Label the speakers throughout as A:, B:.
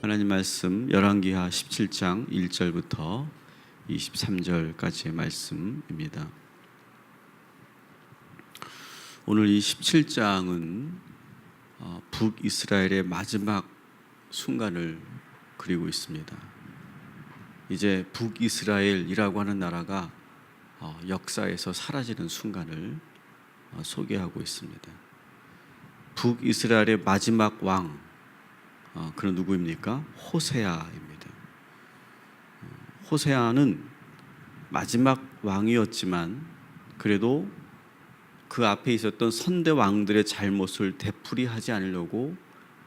A: 하나님 말씀 열왕기하 17장 1절부터 23절까지의 말씀입니다. 오늘 이 17장은 북이스라엘의 마지막 순간을 그리고 있습니다. 이제 북이스라엘이라고 하는 나라가 역사에서 사라지는 순간을 소개하고 있습니다. 북이스라엘의 마지막 왕, 그는 누구입니까? 호세아입니다. 호세아는 마지막 왕이었지만 그래도 그 앞에 있었던 선대 왕들의 잘못을 되풀이하지 않으려고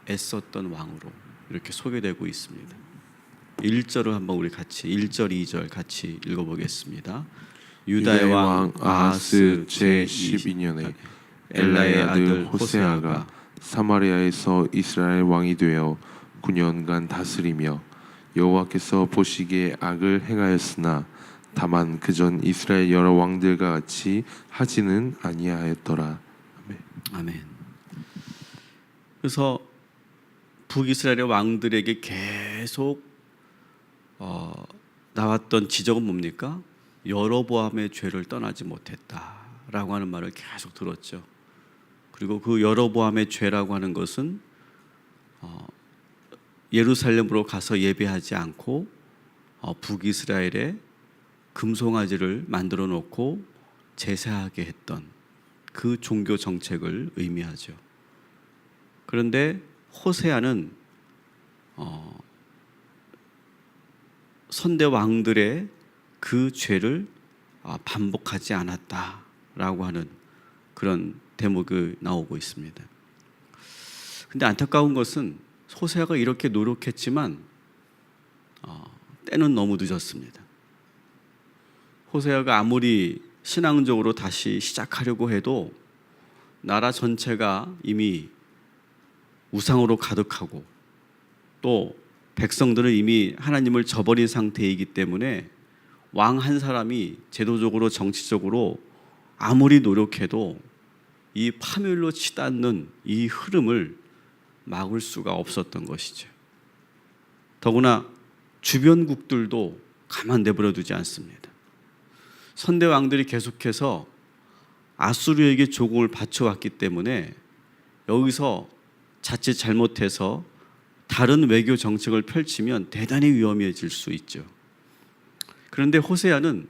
A: 애썼던 왕으로 이렇게 소개되고 있습니다. 1절을 한번 우리 같이 1절 2절 같이 읽어보겠습니다.
B: 유다의 왕 아하스 제12년에 엘라의 아들 호세아가 사마리아에서 이스라엘 왕이 되어 9년간 다스리며 여호와께서 보시기에 악을 행하였으나 다만 그전 이스라엘 여러 왕들과 같이 하지는 아니하였더라. 아멘.
A: 아멘. 그래서 북이스라엘의 왕들에게 계속 나왔던 지적은 뭡니까? 여로보암의 죄를 떠나지 못했다라고 하는 말을 계속 들었죠. 그리고 그 여로보암의 죄라고 하는 것은 예루살렘으로 가서 예배하지 않고 북이스라엘에 금송아지를 만들어 놓고 제사하게 했던 그 종교 정책을 의미하죠. 그런데 호세아는 선대 왕들의 그 죄를 반복하지 않았다라고 하는 그런 대목이 나오고 있습니다. 근데 안타까운 것은 호세아가 이렇게 노력했지만 때는 너무 늦었습니다. 호세아가 아무리 신앙적으로 다시 시작하려고 해도 나라 전체가 이미 우상으로 가득하고 또 백성들은 이미 하나님을 저버린 상태이기 때문에 왕 한 사람이 제도적으로 정치적으로 아무리 노력해도 이 파멸로 치닫는 이 흐름을 막을 수가 없었던 것이죠. 더구나 주변국들도 가만 내버려 두지 않습니다. 선대 왕들이 계속해서 아수르에게 조공을 바쳐왔기 때문에 여기서 자칫 잘못해서 다른 외교 정책을 펼치면 대단히 위험해질 수 있죠. 그런데 호세아는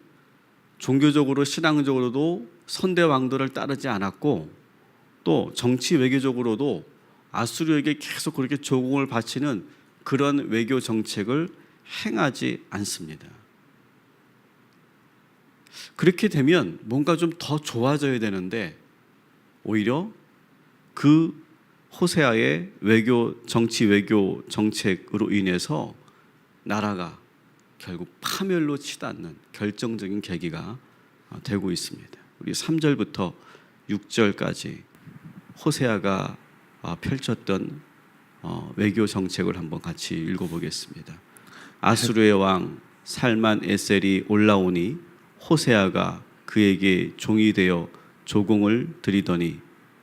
A: 종교적으로 신앙적으로도 선대 왕들을 따르지 않았고 또 정치 외교적으로도 아수르에게 계속 그렇게 조공을 바치는 그런 외교 정책을 행하지 않습니다. 그렇게 되면 뭔가 좀 더 좋아져야 되는데 오히려 그 호세아의 정치 외교 정책으로 인해서 나라가 결국 파멸로 치닫는 결정적인 계기가 되고 있습니다. 우리 3절부터 6절까지 호세아가 펼쳤던 외교 정책을 한번 같이 읽어보겠습니다. 아수르의 왕 살만 에셀이 올라오니 호세아가 그에게 종이 되어 조공을 드리더니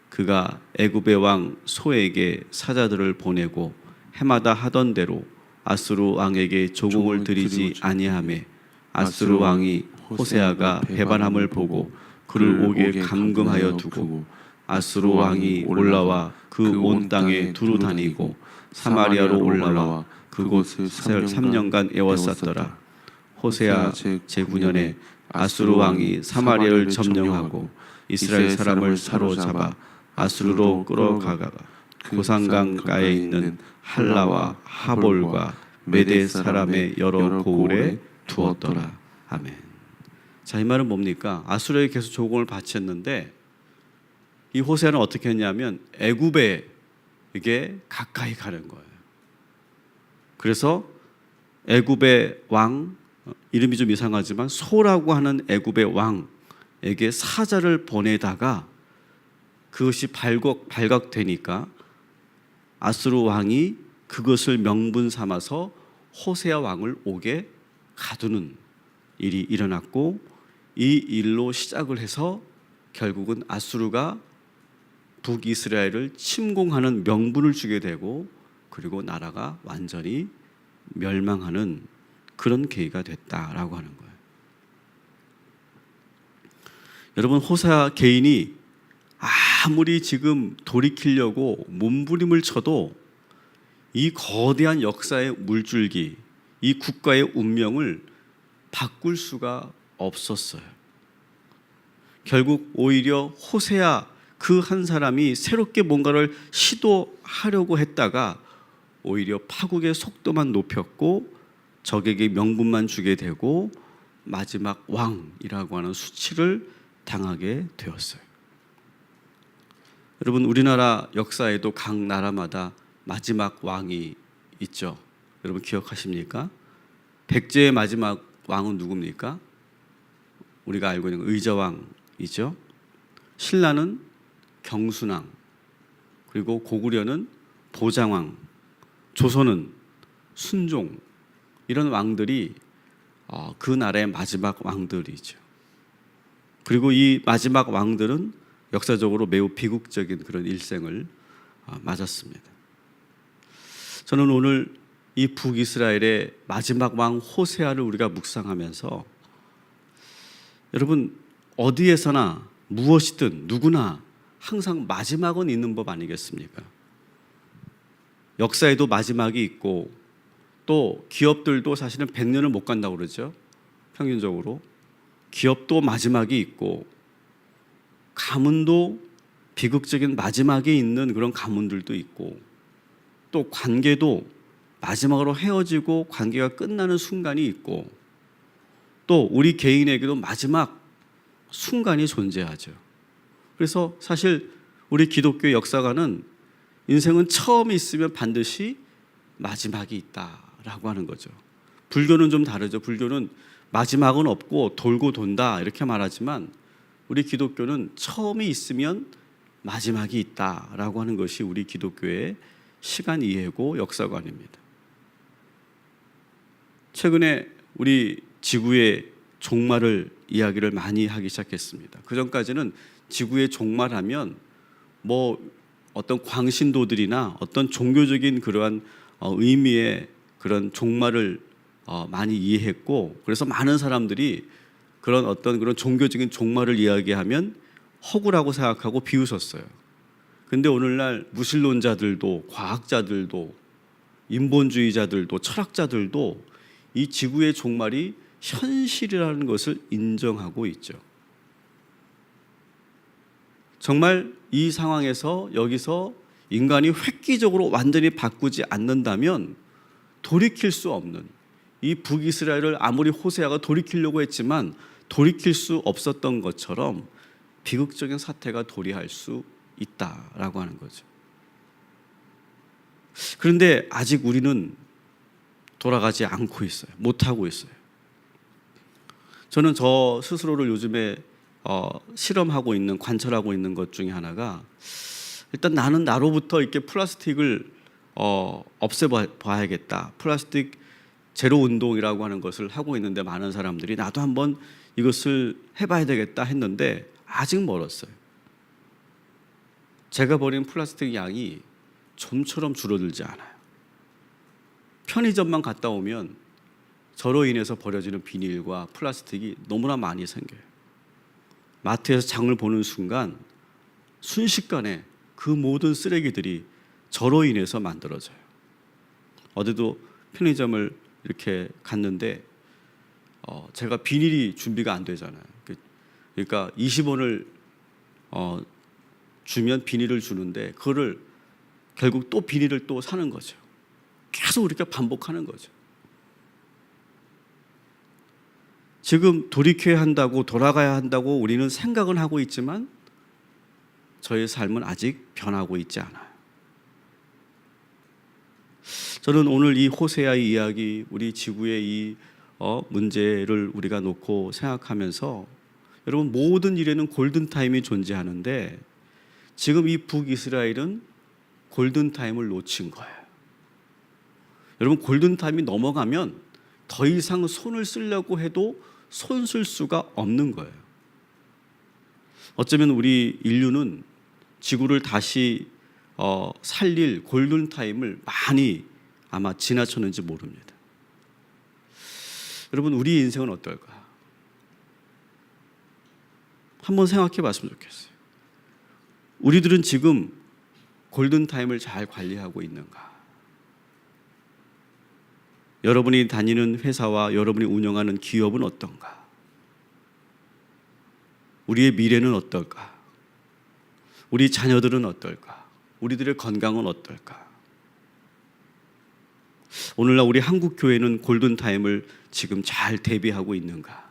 A: 그가 애굽의 왕 소에게 사자들을 보내고 해마다 하던 대로 아수르 왕에게 조공을 드리지 아니하매 아수르 왕이 호세아가 배반함을 보고 그를 오게 감금하여 두고 아수르 왕이 올라와 그 온 땅에 두루 다니고 사마리아로 올라와 그곳을 3년간 애워쌌더라. 호세아 제9년에 아수르 왕이 사마리아를 점령하고 이스라엘 사람을 사로잡아 아수르로 끌어가가 고산강가에 있는 할라와 하볼과 메대 사람의 여러 고을에 두었더라. 아멘. 자, 이 말은 뭡니까? 아수르에게 계속 조공을 바쳤는데 이 호세아는 어떻게 했냐면 애굽에 이게 가까이 가는 거예요. 그래서 애굽의 왕, 이름이 좀 이상하지만 소라고 하는 애굽의 왕에게 사자를 보내다가 그것이 발각되니까 아수르 왕이 그것을 명분 삼아서 호세아 왕을 오게 가두는 일이 일어났고 이 일로 시작을 해서 결국은 아수르가 북이스라엘을 침공하는 명분을 주게 되고 그리고 나라가 완전히 멸망하는 그런 계기가 됐다라고 하는 거예요. 여러분, 호세아 개인이 아무리 지금 돌이키려고 몸부림을 쳐도 이 거대한 역사의 물줄기, 이 국가의 운명을 바꿀 수가 없었어요. 결국 오히려 호세아 그 한 사람이 새롭게 뭔가를 시도하려고 했다가 오히려 파국의 속도만 높였고 적에게 명분만 주게 되고 마지막 왕이라고 하는 수치를 당하게 되었어요. 여러분, 우리나라 역사에도 각 나라마다 마지막 왕이 있죠. 여러분 기억하십니까? 백제의 마지막 왕은 누굽니까? 우리가 알고 있는 의저왕이죠. 신라는 경순왕, 그리고 고구려는 보장왕, 조선은 순종, 이런 왕들이 그 나라의 마지막 왕들이죠. 그리고 이 마지막 왕들은 역사적으로 매우 비극적인 그런 일생을 맞았습니다. 저는 오늘 이 북이스라엘의 마지막 왕 호세아를 우리가 묵상하면서 여러분, 어디에서나 무엇이든 누구나 항상 마지막은 있는 법 아니겠습니까? 역사에도 마지막이 있고 또 기업들도 사실은 100년을 못 간다고 그러죠. 평균적으로 기업도 마지막이 있고 가문도 비극적인 마지막에 있는 그런 가문들도 있고 또 관계도 마지막으로 헤어지고 관계가 끝나는 순간이 있고 또 우리 개인에게도 마지막 순간이 존재하죠. 그래서 사실 우리 기독교 역사가는 인생은 처음이 있으면 반드시 마지막이 있다라고 하는 거죠. 불교는 좀 다르죠. 불교는 마지막은 없고 돌고 돈다 이렇게 말하지만 우리 기독교는 처음이 있으면 마지막이 있다라고 하는 것이 우리 기독교의 시간 이해고 역사관입니다. 최근에 우리 지구의 종말을 이야기를 많이 하기 시작했습니다. 그 전까지는 지구의 종말하면 뭐 어떤 광신도들이나 어떤 종교적인 그러한 의미의 그런 종말을 많이 이해했고 그래서 많은 사람들이 그런 어떤 그런 종교적인 종말을 이야기하면 허구라고 생각하고 비웃었어요. 근데 오늘날 무신론자들도 과학자들도 인본주의자들도 철학자들도 이 지구의 종말이 현실이라는 것을 인정하고 있죠. 정말 이 상황에서 여기서 인간이 획기적으로 완전히 바꾸지 않는다면 돌이킬 수 없는 이 북이스라엘을 아무리 호세아가 돌이키려고 했지만 돌이킬 수 없었던 것처럼 비극적인 사태가 도래할 수 있다라고 하는 거죠. 그런데 아직 우리는 돌아가지 않고 있어요. 못하고 있어요. 저는 저 스스로를 요즘에 실험하고 있는, 관찰하고 있는 것 중에 하나가 일단 나는 나로부터 이렇게 플라스틱을 없애봐야겠다. 플라스틱 제로 운동이라고 하는 것을 하고 있는데 많은 사람들이 나도 한번 이것을 해봐야 되겠다 했는데 아직 멀었어요. 제가 버린 플라스틱 양이 좀처럼 줄어들지 않아요. 편의점만 갔다 오면 저로 인해서 버려지는 비닐과 플라스틱이 너무나 많이 생겨요. 마트에서 장을 보는 순간 순식간에 그 모든 쓰레기들이 저로 인해서 만들어져요. 어제도 편의점을 이렇게 갔는데 제가 비닐이 준비가 안 되잖아요. 그러니까 20원을 주면 비닐을 주는데 그거를 결국 또 비닐을 또 사는 거죠. 계속 이렇게 반복하는 거죠. 지금 돌이켜야 한다고 돌아가야 한다고 우리는 생각은 하고 있지만 저의 삶은 아직 변하고 있지 않아요. 저는 오늘 이 호세아의 이야기, 우리 지구의 이 문제를 우리가 놓고 생각하면서 여러분 모든 일에는 골든타임이 존재하는데 지금 이 북이스라엘은 골든타임을 놓친 거예요. 여러분 골든타임이 넘어가면 더 이상 손을 쓰려고 해도 손 쓸 수가 없는 거예요. 어쩌면 우리 인류는 지구를 다시 살릴 골든타임을 많이 아마 지나쳤는지 모릅니다. 여러분, 우리 인생은 어떨까? 한번 생각해 봤으면 좋겠어요. 우리들은 지금 골든타임을 잘 관리하고 있는가? 여러분이 다니는 회사와 여러분이 운영하는 기업은 어떤가? 우리의 미래는 어떨까? 우리 자녀들은 어떨까? 우리들의 건강은 어떨까? 오늘날 우리 한국 교회는 골든타임을 지금 잘 대비하고 있는가?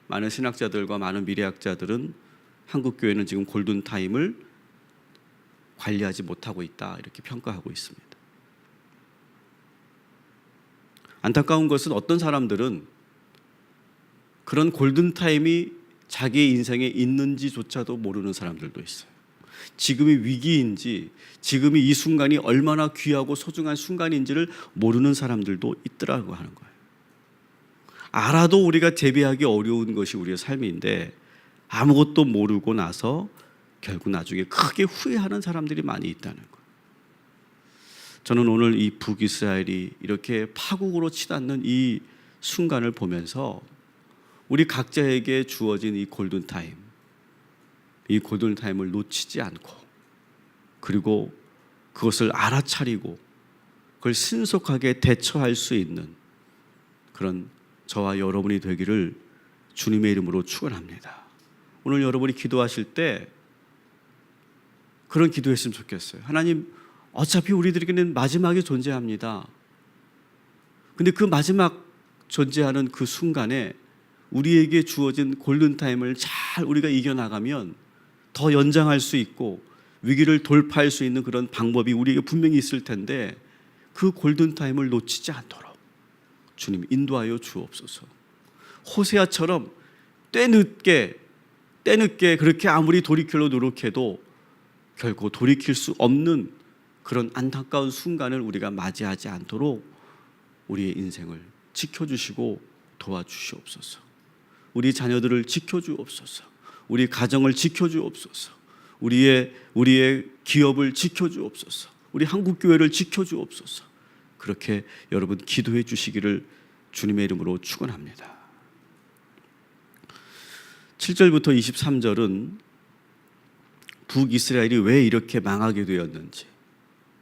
A: 많은 신학자들과 많은 미래학자들은 한국 교회는 지금 골든타임을 관리하지 못하고 있다, 이렇게 평가하고 있습니다. 안타까운 것은 어떤 사람들은 그런 골든타임이 자기의 인생에 있는지조차도 모르는 사람들도 있어요. 지금이 위기인지, 지금이 이 순간이 얼마나 귀하고 소중한 순간인지를 모르는 사람들도 있더라고 하는 거예요. 알아도 우리가 대비하기 어려운 것이 우리의 삶인데 아무것도 모르고 나서 결국 나중에 크게 후회하는 사람들이 많이 있다는 거예요. 저는 오늘 이 북이스라엘이 이렇게 파국으로 치닫는 이 순간을 보면서 우리 각자에게 주어진 이 골든타임을 놓치지 않고, 그리고 그것을 알아차리고 그걸 신속하게 대처할 수 있는 그런 저와 여러분이 되기를 주님의 이름으로 축원합니다. 오늘 여러분이 기도하실 때 그런 기도했으면 좋겠어요. 하나님, 어차피 우리들에게는 마지막이 존재합니다. 근데 그 마지막 존재하는 그 순간에 우리에게 주어진 골든타임을 잘 우리가 이겨나가면 더 연장할 수 있고 위기를 돌파할 수 있는 그런 방법이 우리에게 분명히 있을 텐데, 그 골든타임을 놓치지 않도록 주님 인도하여 주옵소서. 호세아처럼 때늦게 그렇게 아무리 돌이키려 노력해도 결코 돌이킬 수 없는 그런 안타까운 순간을 우리가 맞이하지 않도록 우리의 인생을 지켜주시고 도와주시옵소서. 우리 자녀들을 지켜주옵소서. 우리 가정을 지켜주옵소서. 우리의 기업을 지켜주옵소서. 우리 한국교회를 지켜주옵소서. 그렇게 여러분 기도해 주시기를 주님의 이름으로 축원합니다. 7절부터 23절은 북이스라엘이 왜 이렇게 망하게 되었는지,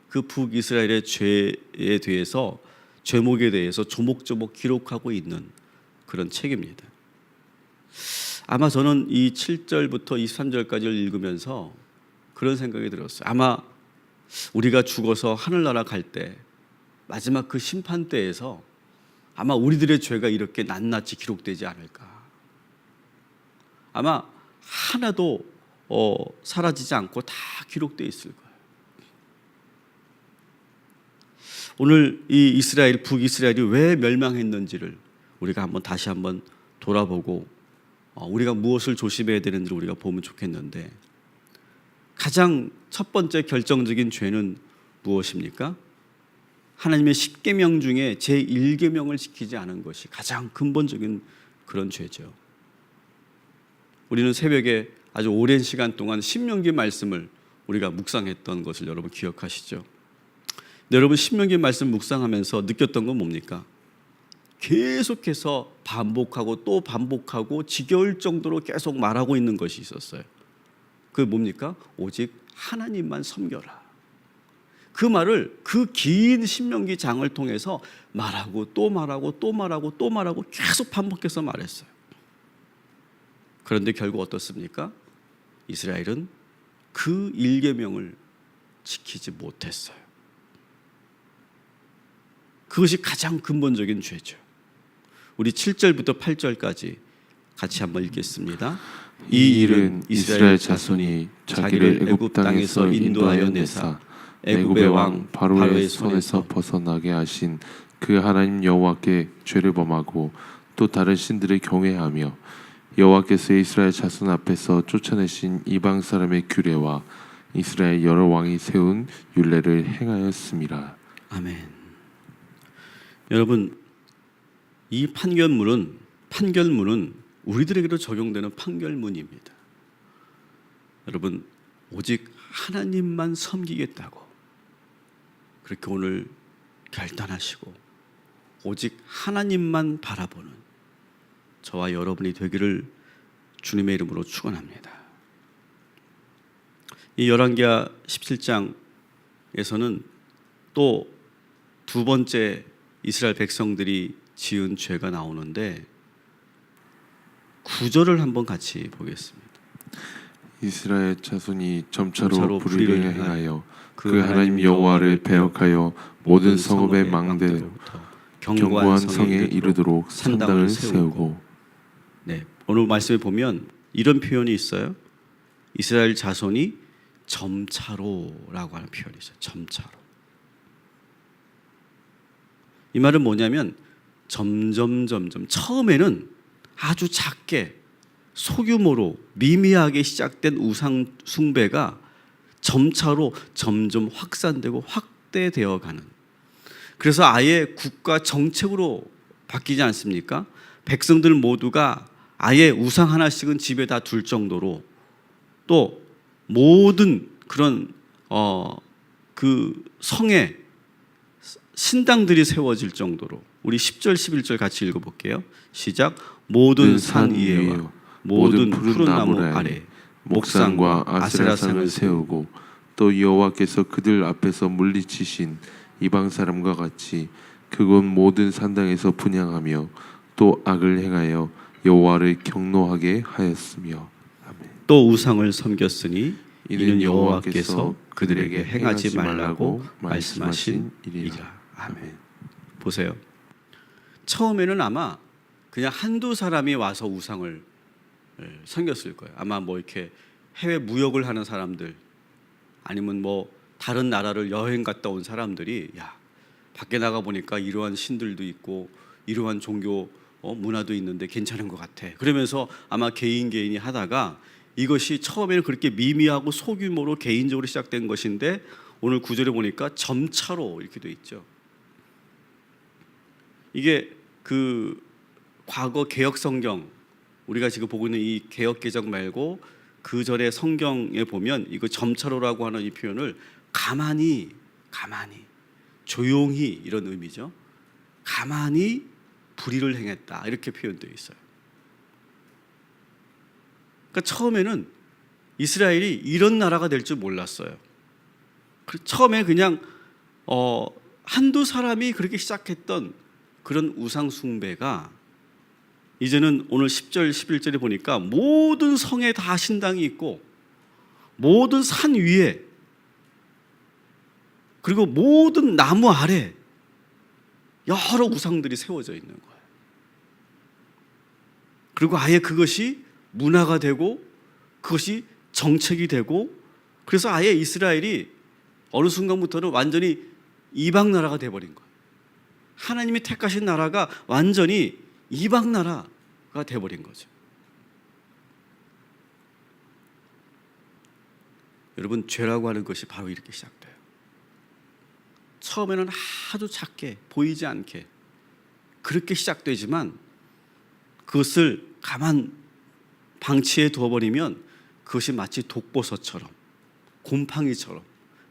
A: 그 북이스라엘의 죄에 대해서, 죄목에 대해서 조목조목 기록하고 있는 그런 책입니다. 아마 저는 이 7절부터 23절까지를 읽으면서 그런 생각이 들었어요. 아마 우리가 죽어서 하늘나라 갈 때 마지막 그 심판 때에서 아마 우리들의 죄가 이렇게 낱낱이 기록되지 않을까. 아마 하나도 사라지지 않고 다 기록되어 있을 거예요. 오늘 이 북이스라엘이 왜 멸망했는지를 우리가 다시 한번 돌아보고 우리가 무엇을 조심해야 되는지를 우리가 보면 좋겠는데, 가장 첫 번째 결정적인 죄는 무엇입니까? 하나님의 10계명 중에 제1계명을 지키지 않은 것이 가장 근본적인 그런 죄죠. 우리는 새벽에 아주 오랜 시간 동안 신명기 말씀을 우리가 묵상했던 것을 여러분 기억하시죠? 근데 여러분, 신명기 말씀 묵상하면서 느꼈던 건 뭡니까? 계속해서 반복하고 또 반복하고 지겨울 정도로 계속 말하고 있는 것이 있었어요. 그게 뭡니까? 오직 하나님만 섬겨라. 그 말을 그 긴 신명기 장을 통해서 말하고 또 말하고 또 말하고 또 말하고 계속 반복해서 말했어요. 그런데 결국 어떻습니까? 이스라엘은 그 1계명을 지키지 못했어요. 그것이 가장 근본적인 죄죠. 우리 7절부터 8절까지 같이 한번 읽겠습니다.
B: 이 일은 이스라엘 자손이 자기를 애굽 땅에서 인도하여 내사 애굽의 왕 바로의 손에서 벗어나게 하신 그 하나님 여호와께 죄를 범하고 또 다른 신들을 경외하며 여호와께서 이스라엘 자손 앞에서 쫓아내신 이방 사람의 규례와 이스라엘 여러 왕이 세운 율례를 행하였음이라.
A: 아멘. 여러분, 이 판결문은 우리들에게도 적용되는 판결문입니다. 여러분, 오직 하나님만 섬기겠다고 그렇게 오늘 결단하시고 오직 하나님만 바라보는 저와 여러분이 되기를 주님의 이름으로 축원합니다. 이 열왕기하 17장에서는 또 두 번째 이스라엘 백성들이 지은 죄가 나오는데 9절을 한번 같이 보겠습니다.
B: 이스라엘 자손이 점차로 불의를 행하여 그 하나님 여호와를 배역하여 모든 성읍의 망대로부터 견고한 성에 이르도록 산당을 세우고.
A: 네, 오늘 말씀에 보면 이런 표현이 있어요. 이스라엘 자손이 점차로라고 하는 표현이 있어요. 점차로. 이 말은 뭐냐면 점점 처음에는 아주 작게 소규모로 미미하게 시작된 우상 숭배가 점차로 점점 확산되고 확대되어 가는, 그래서 아예 국가 정책으로 바뀌지 않습니까? 백성들 모두가 아예 우상 하나씩은 집에 다 둘 정도로, 또 모든 그런 그 성에 신당들이 세워질 정도로, 우리 10절 11절 같이 읽어볼게요. 시작. 모든 산 위에와 모든 푸른 나무 아래
B: 목산과 아세라산을 세우고 또 여호와께서 그들 앞에서 물리치신 이방 사람과 같이 그곳 모든 산당에서 분향하며 또 악을 행하여 여호와를 경노하게 하였으며. 아멘.
A: 또 우상을 섬겼으니 이는 여호와께서 그들에게 행하지 말라고 말씀하신 일이라. 아멘. 보세요. 처음에는 아마 그냥 한두 사람이 와서 우상을 섬겼을 거예요. 아마 뭐 이렇게 해외 무역을 하는 사람들, 아니면 뭐 다른 나라를 여행 갔다 온 사람들이, 야, 밖에 나가 보니까 이러한 신들도 있고 이러한 종교 문화도 있는데 괜찮은 것 같아. 그러면서 아마 개인이 하다가 이것이 처음에는 그렇게 미미하고 소규모로 개인적으로 시작된 것인데 오늘 구절에 보니까 점차로 이렇게 돼 있죠. 이게 그 과거 개역 성경, 우리가 지금 보고 있는 이 개역 개정 말고 그 전에 성경에 보면 이거 점차로라고 하는 이 표현을 가만히 조용히, 이런 의미죠. 가만히 불의를 행했다, 이렇게 표현되어 있어요. 그러니까 처음에는 이스라엘이 이런 나라가 될 줄 몰랐어요. 처음에 그냥 한두 사람이 그렇게 시작했던 그런 우상 숭배가 이제는 오늘 10절 11절에 보니까 모든 성에 다 신당이 있고 모든 산 위에, 그리고 모든 나무 아래 여러 우상들이 세워져 있는 거예요. 그리고 아예 그것이 문화가 되고 그것이 정책이 되고, 그래서 아예 이스라엘이 어느 순간부터는 완전히 이방 나라가 돼버린 거예요. 하나님이 택하신 나라가 완전히 이방 나라가 돼버린 거죠. 여러분, 죄라고 하는 것이 바로 이렇게 시작돼요. 처음에는 아주 작게, 보이지 않게 그렇게 시작되지만 그것을 가만 방치해 두어버리면 그것이 마치 독버섯처럼, 곰팡이처럼,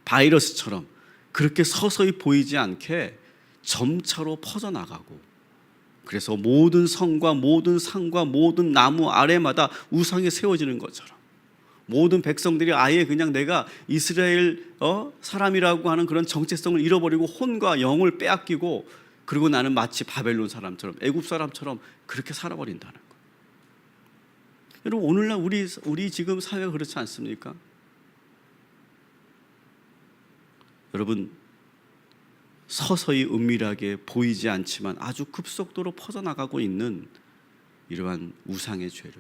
A: 바이러스처럼 그렇게 서서히 보이지 않게 점차로 퍼져나가고, 그래서 모든 성과 모든 산과 모든 나무 아래마다 우상이 세워지는 것처럼 모든 백성들이 아예 그냥 내가 이스라엘 사람이라고 하는 그런 정체성을 잃어버리고 혼과 영을 빼앗기고, 그리고 나는 마치 바벨론 사람처럼, 애굽 사람처럼 그렇게 살아버린다는 거예요. 여러분, 오늘날 우리 지금 사회가 그렇지 않습니까? 여러분, 서서히 은밀하게 보이지 않지만 아주 급속도로 퍼져나가고 있는 이러한 우상의 죄를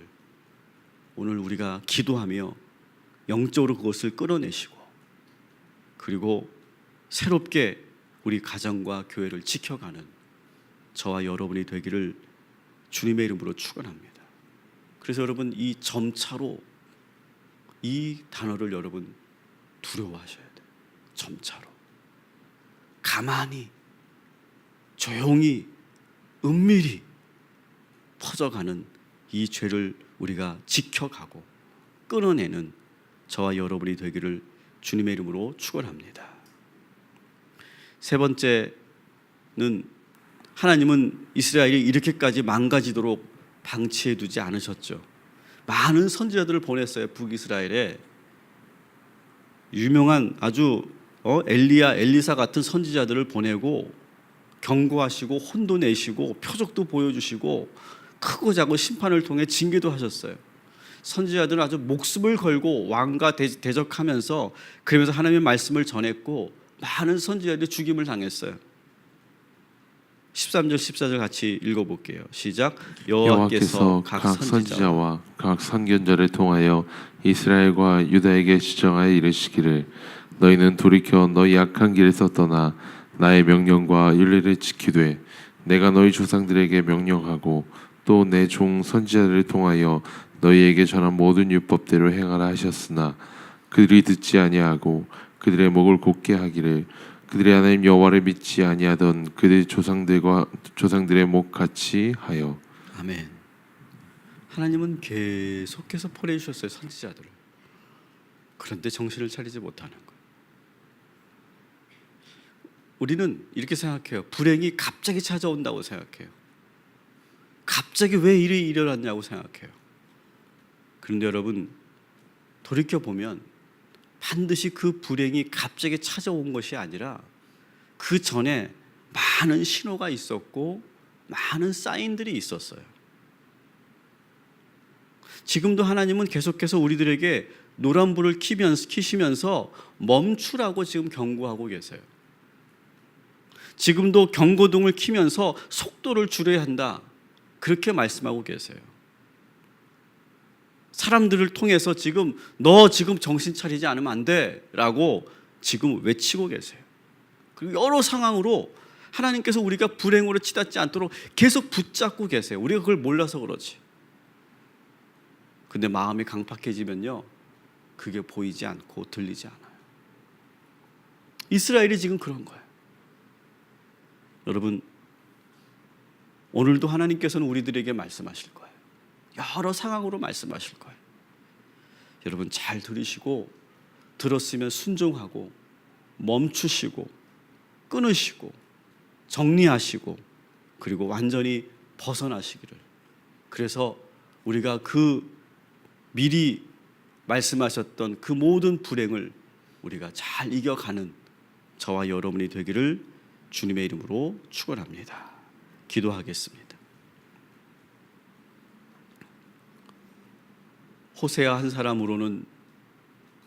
A: 오늘 우리가 기도하며 영적으로 그것을 끌어내시고, 그리고 새롭게 우리 가정과 교회를 지켜가는 저와 여러분이 되기를 주님의 이름으로 축원합니다. 그래서 여러분, 이 점차로, 이 단어를 여러분 두려워하셔야 돼요. 점차로. 가만히, 조용히, 은밀히 퍼져가는 이 죄를 우리가 지켜가고 끊어내는 저와 여러분이 되기를 주님의 이름으로 축원합니다. 세 번째는 하나님은 이스라엘이 이렇게까지 망가지도록 방치해 두지 않으셨죠. 많은 선지자들을 보냈어요. 북이스라엘에 유명한 아주 엘리야, 엘리사 같은 선지자들을 보내고 경고하시고 혼도 내시고 표적도 보여주시고 크고 작은 심판을 통해 징계도 하셨어요. 선지자들은 아주 목숨을 걸고 왕과 대적하면서 그러면서 하나님의 말씀을 전했고 많은 선지자들이 죽임을 당했어요. 13절 14절 같이 읽어볼게요. 시작.
B: 여호와께서 각 선지자와 각 선견자를 통하여 이스라엘과 유다에게 지정하여 이르시기를 너희는 돌이켜 너희 악한 길에서 떠나 나의 명령과 율례를 지키되 내가 너희 조상들에게 명령하고 또 내 종 선지자들을 통하여 너희에게 전한 모든 율법대로 행하라 하셨으나 그들이 듣지 아니하고 그들의 목을 곧게 하기를 그들의 하나님 여호와를 믿지 아니하던 그들 조상들의 목 같이 하여.
A: 아멘. 하나님은 계속해서 보내주셨어요, 선지자들을. 그런데 정신을 차리지 못하는 거예요. 우리는 이렇게 생각해요. 불행이 갑자기 찾아온다고 생각해요. 갑자기 왜 일이 일어났냐고 생각해요. 그런데 여러분, 돌이켜보면 반드시 그 불행이 갑자기 찾아온 것이 아니라 그 전에 많은 신호가 있었고 많은 사인들이 있었어요. 지금도 하나님은 계속해서 우리들에게 노란불을 키시면서 멈추라고 지금 경고하고 계세요. 지금도 경고등을 켜면서 속도를 줄여야 한다, 그렇게 말씀하고 계세요. 사람들을 통해서 지금 너 지금 정신 차리지 않으면 안 돼 라고 지금 외치고 계세요. 그리고 여러 상황으로 하나님께서 우리가 불행으로 치닫지 않도록 계속 붙잡고 계세요. 우리가 그걸 몰라서 그렇지. 근데 마음이 강팍해지면요, 그게 보이지 않고 들리지 않아요. 이스라엘이 지금 그런 거예요. 여러분, 오늘도 하나님께서는 우리들에게 말씀하실 거예요. 여러 상황으로 말씀하실 거예요. 여러분 잘 들으시고, 들었으면 순종하고 멈추시고 끊으시고 정리하시고 그리고 완전히 벗어나시기를. 그래서 우리가 그 미리 말씀하셨던 그 모든 불행을 우리가 잘 이겨가는 저와 여러분이 되기를 주님의 이름으로 축원합니다. 기도하겠습니다. 호세아 한 사람으로는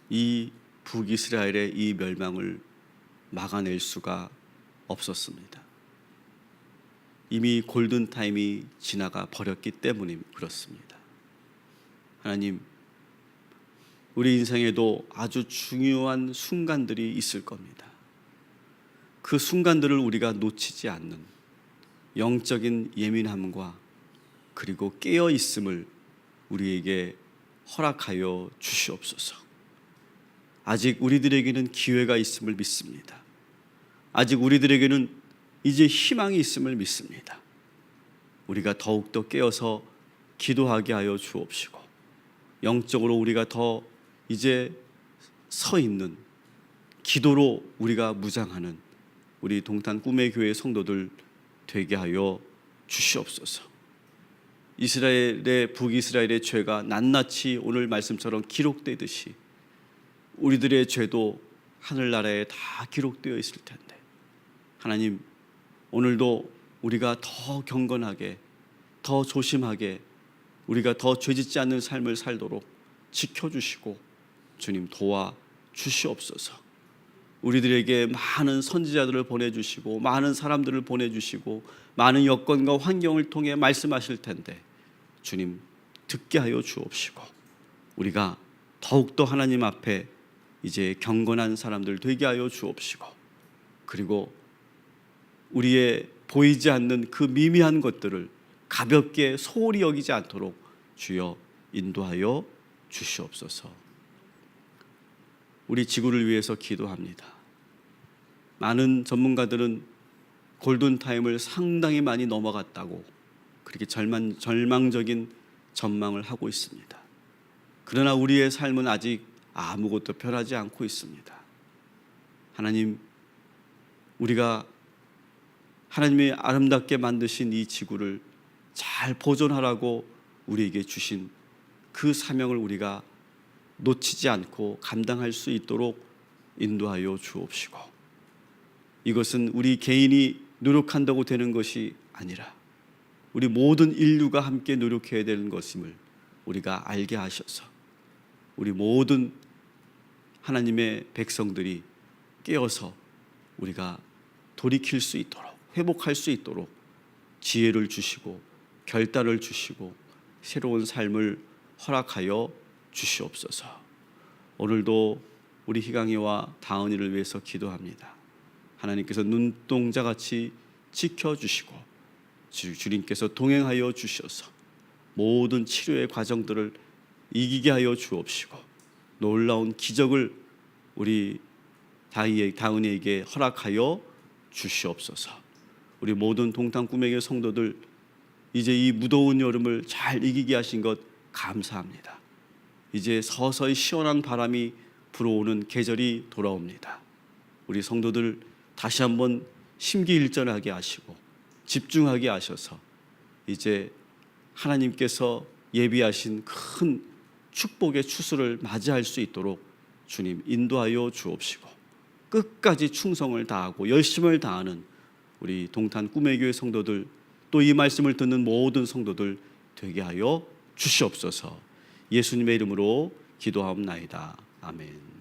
A: 이 북이스라엘의 이 멸망을 막아낼 수가 없었습니다. 이미 골든타임이 지나가 버렸기 때문에 그렇습니다. 하나님, 우리 인생에도 아주 중요한 순간들이 있을 겁니다. 그 순간들을 우리가 놓치지 않는 영적인 예민함과 그리고 깨어있음을 우리에게 허락하여 주시옵소서. 아직 우리들에게는 기회가 있음을 믿습니다. 아직 우리들에게는 이제 희망이 있음을 믿습니다. 우리가 더욱더 깨어서 기도하게 하여 주옵시고 영적으로 우리가 더 이제 서 있는, 기도로 우리가 무장하는 우리 동탄 꿈의 교회 성도들 되게 하여 주시옵소서. 이스라엘의 북이스라엘의 죄가 낱낱이 오늘 말씀처럼 기록되듯이 우리들의 죄도 하늘나라에 다 기록되어 있을 텐데, 하나님, 오늘도 우리가 더 경건하게, 더 조심하게, 우리가 더 죄짓지 않는 삶을 살도록 지켜주시고 주님 도와주시옵소서. 우리들에게 많은 선지자들을 보내주시고 많은 사람들을 보내주시고 많은 여건과 환경을 통해 말씀하실 텐데 주님 듣게 하여 주옵시고 우리가 더욱더 하나님 앞에 이제 경건한 사람들 되게 하여 주옵시고, 그리고 우리의 보이지 않는 그 미미한 것들을 가볍게 소홀히 여기지 않도록 주여 인도하여 주시옵소서. 우리 지구를 위해서 기도합니다. 많은 전문가들은 골든타임을 상당히 많이 넘어갔다고 그렇게 절망적인 전망을 하고 있습니다. 그러나 우리의 삶은 아직 아무것도 변하지 않고 있습니다. 하나님, 우리가 하나님이 아름답게 만드신 이 지구를 잘 보존하라고 우리에게 주신 그 사명을 우리가 놓치지 않고 감당할 수 있도록 인도하여 주옵시고, 이것은 우리 개인이 노력한다고 되는 것이 아니라 우리 모든 인류가 함께 노력해야 되는 것임을 우리가 알게 하셔서 우리 모든 하나님의 백성들이 깨어서 우리가 돌이킬 수 있도록, 회복할 수 있도록 지혜를 주시고 결단을 주시고 새로운 삶을 허락하여 주시옵소서. 오늘도 우리 희강이와 다은이를 위해서 기도합니다. 하나님께서 눈동자같이 지켜주시고 주님께서 동행하여 주셔서 모든 치료의 과정들을 이기게 하여 주옵시고 놀라운 기적을 우리 다은이에게 허락하여 주시옵소서. 우리 모든 동탄 꿈에게 성도들, 이제 이 무더운 여름을 잘 이기게 하신 것 감사합니다. 이제 서서히 시원한 바람이 불어오는 계절이 돌아옵니다. 우리 성도들 다시 한번 심기일전하게 하시고 집중하게 하셔서 이제 하나님께서 예비하신 큰 축복의 추수를 맞이할 수 있도록 주님 인도하여 주옵시고 끝까지 충성을 다하고 열심을 다하는 우리 동탄 꿈의 교회 성도들, 또 이 말씀을 듣는 모든 성도들 되게 하여 주시옵소서. 예수님의 이름으로 기도하옵나이다. 아멘.